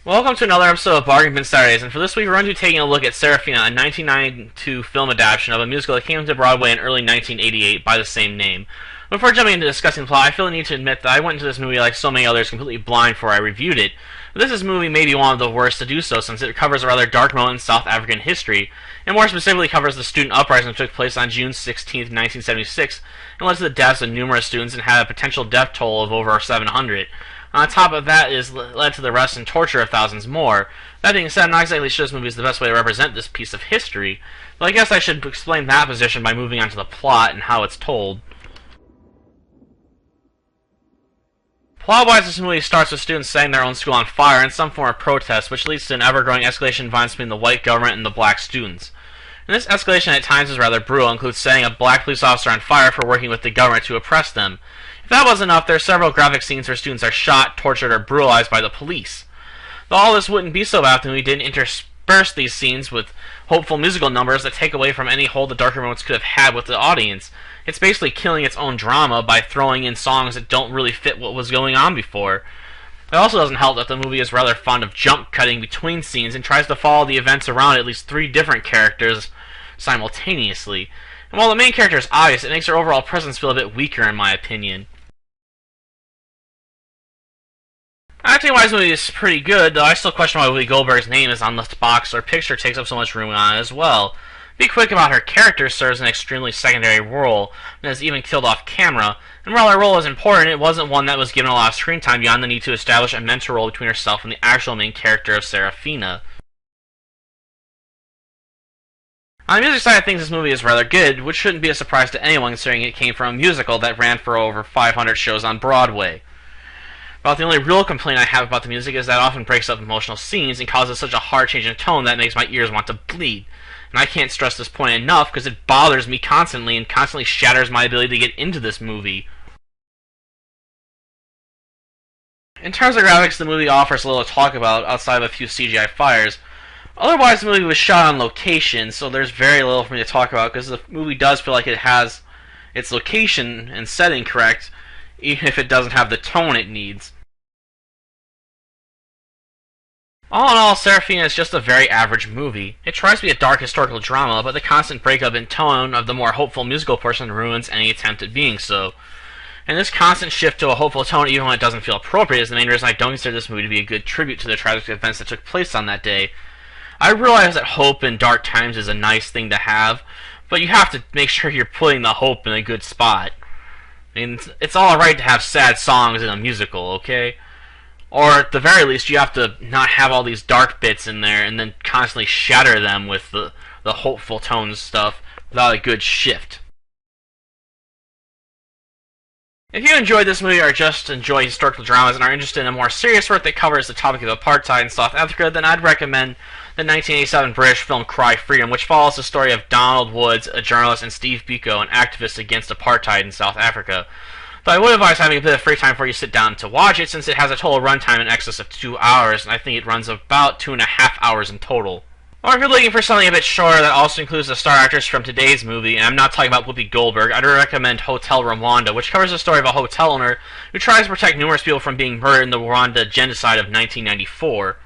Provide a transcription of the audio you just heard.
Welcome to another episode of Bargain Bin Saturdays, and for this week we're going to be taking a look at Sarafina, a 1992 film adaptation of a musical that came to Broadway in early 1988 by the same name. Before jumping into discussing the plot, I feel the need to admit that I went into this movie like so many others completely blind before I reviewed it. But this movie may be one of the worst to do so, since it covers a rather dark moment in South African history, and more specifically covers the student uprising that took place on June 16, 1976, and led to the deaths of numerous students and had a potential death toll of over 700. On top of that is led to the arrest and torture of thousands more. That being said, I'm not exactly sure this movie is the best way to represent this piece of history, but I guess I should explain that position by moving on to the plot and how it's told. Plot-wise, this movie starts with students setting their own school on fire in some form of protest, which leads to an ever-growing escalation of violence between the white government and the black students. And this escalation at times is rather brutal, includes setting a black police officer on fire for working with the government to oppress them. If that wasn't enough, there are several graphic scenes where students are shot, tortured, or brutalized by the police. Though all this wouldn't be so bad if the movie didn't intersperse these scenes with hopeful musical numbers that take away from any hold the darker moments could have had with the audience. It's basically killing its own drama by throwing in songs that don't really fit what was going on before. It also doesn't help that the movie is rather fond of jump cutting between scenes and tries to follow the events around at least three different characters simultaneously. And while the main character is obvious, it makes her overall presence feel a bit weaker in my opinion. Acting-wise, the movie is pretty good, though I still question why Whoopi Goldberg's name is on the box or picture takes up so much room on it as well. Be quick about her character serves an extremely secondary role, and is even killed off camera, and while her role is important, it wasn't one that was given a lot of screen time beyond the need to establish a mentor role between herself and the actual main character of Sarafina. On the music side of things, this movie is rather good, which shouldn't be a surprise to anyone considering it came from a musical that ran for over 500 shows on Broadway. About the only real complaint I have about the music is that it often breaks up emotional scenes and causes such a hard change in tone that it makes my ears want to bleed. And I can't stress this point enough because it bothers me constantly and constantly shatters my ability to get into this movie. In terms of graphics, the movie offers little to talk about outside of a few CGI fires. Otherwise, the movie was shot on location, so there's very little for me to talk about because the movie does feel like it has its location and setting correct, even if it doesn't have the tone it needs. All in all, Sarafina is just a very average movie. It tries to be a dark historical drama, but the constant breakup in tone of the more hopeful musical portion ruins any attempt at being so. And this constant shift to a hopeful tone, even when it doesn't feel appropriate, is the main reason I don't consider this movie to be a good tribute to the tragic events that took place on that day. I realize that hope in dark times is a nice thing to have, but you have to make sure you're putting the hope in a good spot. I mean, it's alright to have sad songs in a musical, okay? Or at the very least, you have to not have all these dark bits in there and then constantly shatter them with the hopeful tones stuff without a good shift. If you enjoyed this movie or just enjoy historical dramas and are interested in a more serious work that covers the topic of apartheid in South Africa, then I'd recommend the 1987 British film Cry Freedom, which follows the story of Donald Woods, a journalist, and Steve Biko, an activist against apartheid in South Africa. Though I would advise having a bit of free time before you sit down to watch it, since it has a total runtime in excess of 2 hours, and I think it runs about 2.5 hours in total. Or if you're looking for something a bit shorter that also includes the star actors from today's movie, and I'm not talking about Whoopi Goldberg, I'd recommend Hotel Rwanda, which covers the story of a hotel owner who tries to protect numerous people from being murdered in the Rwanda genocide of 1994.